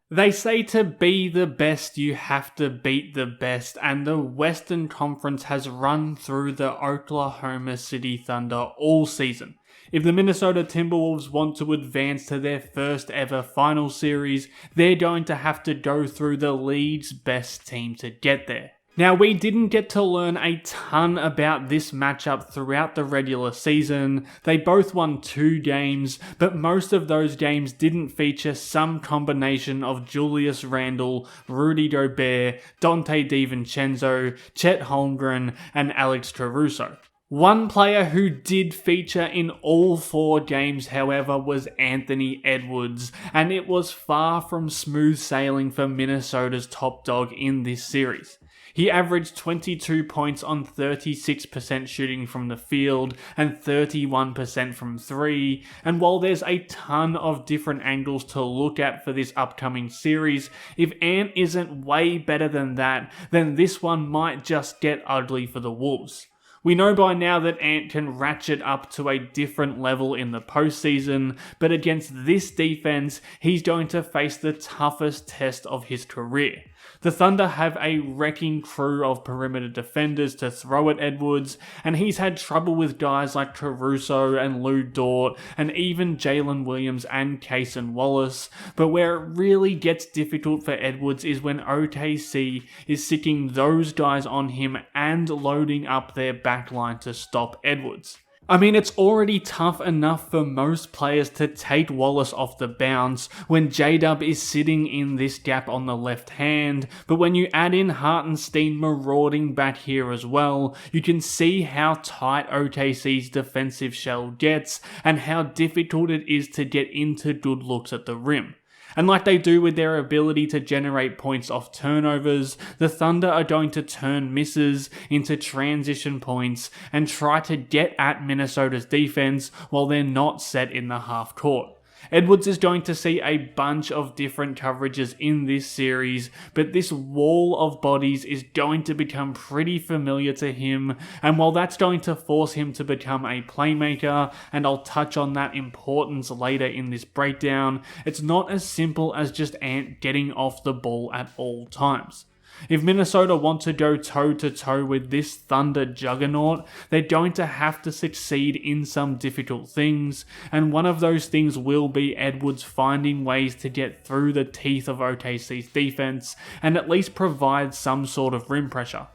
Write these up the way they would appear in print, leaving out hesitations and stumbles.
They say to be the best, you have to beat the best, and the Western Conference has run through the Oklahoma City Thunder all season. If the Minnesota Timberwolves want to advance to their first ever final series, they're going to have to go through the league's best team to get there. Now, we didn't get to learn a ton about this matchup throughout the regular season. They both won 2 games, but most of those games didn't feature some combination of Julius Randle, Rudy Gobert, Donte DiVincenzo, Chet Holmgren, and Alex Caruso. One player who did feature in all 4 games, however, was Anthony Edwards, and it was far from smooth sailing for Minnesota's top dog in this series. He averaged 22 points on 36% shooting from the field and 31% from 3, and while there's a ton of different angles to look at for this upcoming series, if Ant isn't way better than that, then this one might just get ugly for the Wolves. We know by now that Ant can ratchet up to a different level in the postseason, but against this defense, he's going to face the toughest test of his career. The Thunder have a wrecking crew of perimeter defenders to throw at Edwards, and he's had trouble with guys like Caruso and Lou Dort, and even Jalen Williams and Cason Wallace, but where it really gets difficult for Edwards is when OKC is sicking those guys on him and loading up their backline to stop Edwards. I mean, it's already tough enough for most players to take Wallace off the bounce when J-Dub is sitting in this gap on the left hand, but when you add in Hartenstein marauding back here as well, you can see how tight OKC's defensive shell gets and how difficult it is to get into good looks at the rim. And like they do with their ability to generate points off turnovers, the Thunder are going to turn misses into transition points and try to get at Minnesota's defense while they're not set in the half court. Edwards is going to see a bunch of different coverages in this series, but this wall of bodies is going to become pretty familiar to him, and while that's going to force him to become a playmaker, and I'll touch on that importance later in this breakdown, it's not as simple as just Ant getting off the ball at all times. If Minnesota want to go toe-to-toe with this Thunder juggernaut, they're going to have to succeed in some difficult things, and one of those things will be Edwards finding ways to get through the teeth of OKC's defense and at least provide some sort of rim pressure.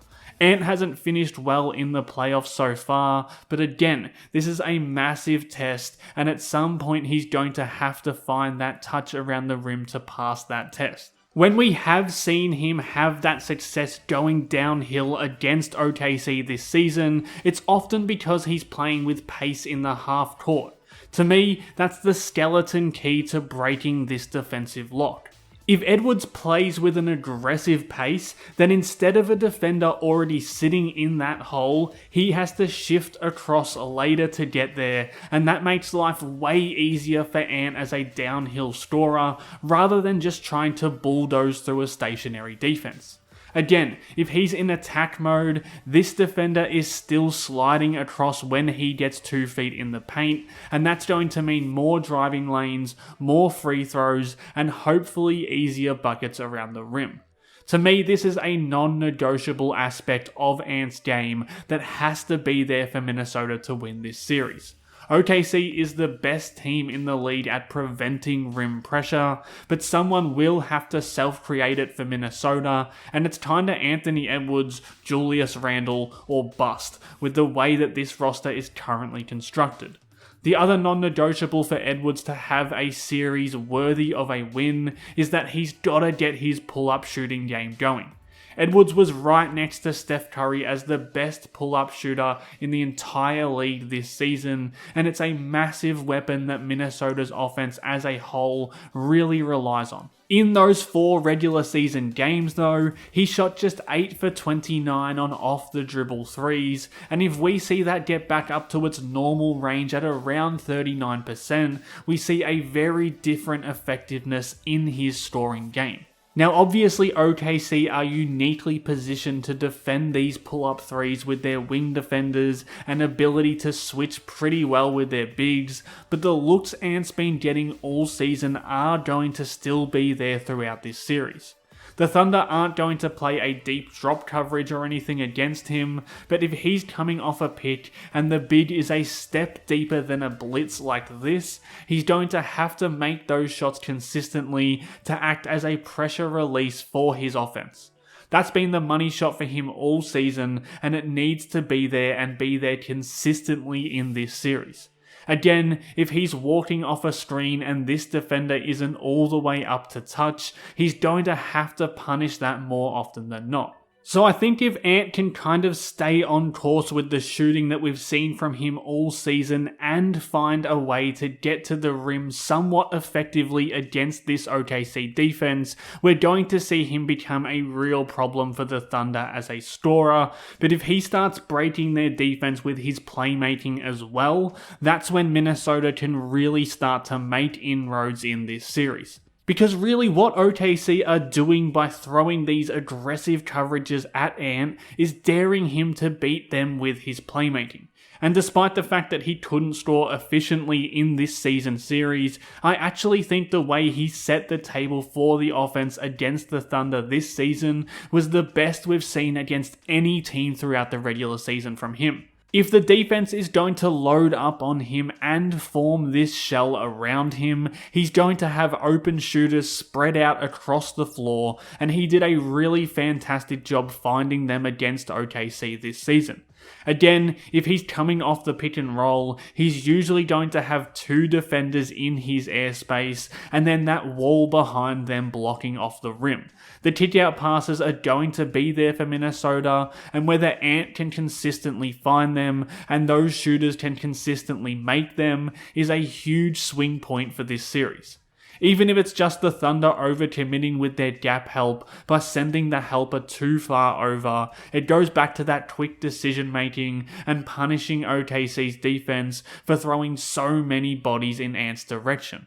Ant hasn't finished well in the playoffs so far, but again, this is a massive test, and at some point he's going to have to find that touch around the rim to pass that test. When we have seen him have that success going downhill against OKC this season, it's often because he's playing with pace in the half court. To me, that's the skeleton key to breaking this defensive lock. If Edwards plays with an aggressive pace, then instead of a defender already sitting in that hole, he has to shift across later to get there, and that makes life way easier for Ant as a downhill scorer, rather than just trying to bulldoze through a stationary defense. Again, if he's in attack mode, this defender is still sliding across when he gets 2 feet in the paint, and that's going to mean more driving lanes, more free throws, and hopefully easier buckets around the rim. To me, this is a non-negotiable aspect of Ant's game that has to be there for Minnesota to win this series. OKC is the best team in the league at preventing rim pressure, but someone will have to self-create it for Minnesota, and it's kinda Anthony Edwards, Julius Randle, or bust, with the way that this roster is currently constructed. The other non-negotiable for Edwards to have a series worthy of a win is that he's gotta get his pull-up shooting game going. Edwards was right next to Steph Curry as the best pull-up shooter in the entire league this season, and it's a massive weapon that Minnesota's offense as a whole really relies on. In those 4 regular season games though, he shot just 8 for 29 on off-the-dribble threes, and if we see that get back up to its normal range at around 39%, we see a very different effectiveness in his scoring game. Now obviously OKC are uniquely positioned to defend these pull-up threes with their wing defenders and ability to switch pretty well with their bigs, but the looks Ant's been getting all season are going to still be there throughout this series. The Thunder aren't going to play a deep drop coverage or anything against him, but if he's coming off a pick and the big is a step deeper than a blitz like this, he's going to have to make those shots consistently to act as a pressure release for his offense. That's been the money shot for him all season, and it needs to be there and be there consistently in this series. Again, if he's walking off a screen and this defender isn't all the way up to touch, he's going to have to punish that more often than not. So I think if Ant can kind of stay on course with the shooting that we've seen from him all season and find a way to get to the rim somewhat effectively against this OKC defense, we're going to see him become a real problem for the Thunder as a scorer. But if he starts breaking their defense with his playmaking as well, that's when Minnesota can really start to make inroads in this series. Because really what OKC are doing by throwing these aggressive coverages at Ant is daring him to beat them with his playmaking. And despite the fact that he couldn't score efficiently in this season series, I actually think the way he set the table for the offense against the Thunder this season was the best we've seen against any team throughout the regular season from him. If the defense is going to load up on him and form this shell around him, he's going to have open shooters spread out across the floor, and he did a really fantastic job finding them against OKC this season. Again, if he's coming off the pick and roll, he's usually going to have two defenders in his airspace and then that wall behind them blocking off the rim. The kick-out passes are going to be there for Minnesota, and whether Ant can consistently find them and those shooters can consistently make them is a huge swing point for this series. Even if it's just the Thunder overcommitting with their gap help by sending the helper too far over, it goes back to that quick decision making and punishing OKC's defense for throwing so many bodies in Ant's direction.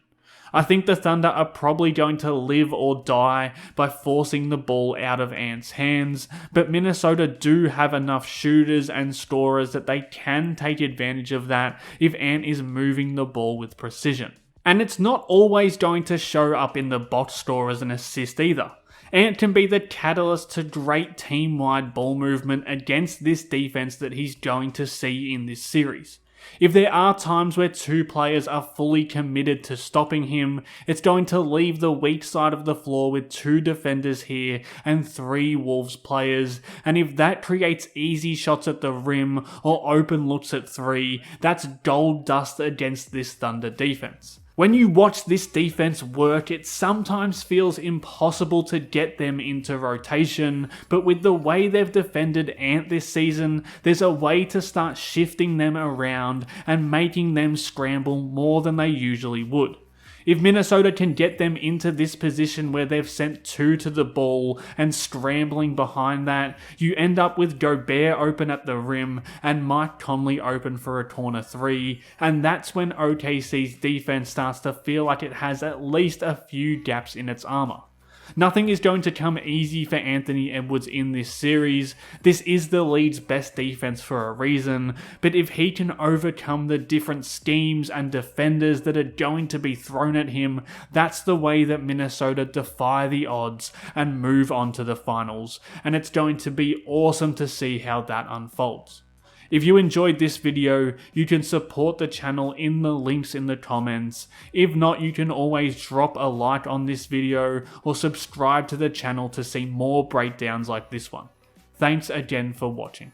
I think the Thunder are probably going to live or die by forcing the ball out of Ant's hands, but Minnesota do have enough shooters and scorers that they can take advantage of that if Ant is moving the ball with precision. And it's not always going to show up in the box score as an assist either. Ant can be the catalyst to great team-wide ball movement against this defense that he's going to see in this series. If there are times where two players are fully committed to stopping him, it's going to leave the weak side of the floor with two defenders here and three Wolves players, and if that creates easy shots at the rim or open looks at three, that's gold dust against this Thunder defense. When you watch this defense work, it sometimes feels impossible to get them into rotation, but with the way they've defended Ant this season, there's a way to start shifting them around and making them scramble more than they usually would. If Minnesota can get them into this position where they've sent two to the ball and scrambling behind that, you end up with Gobert open at the rim and Mike Conley open for a corner three, and that's when OKC's defense starts to feel like it has at least a few gaps in its armor. Nothing is going to come easy for Anthony Edwards in this series. This is the league's best defense for a reason, but if he can overcome the different schemes and defenders that are going to be thrown at him, that's the way that Minnesota defy the odds and move on to the finals, and it's going to be awesome to see how that unfolds. If you enjoyed this video, you can support the channel in the links in the comments. If not, you can always drop a like on this video or subscribe to the channel to see more breakdowns like this one. Thanks again for watching.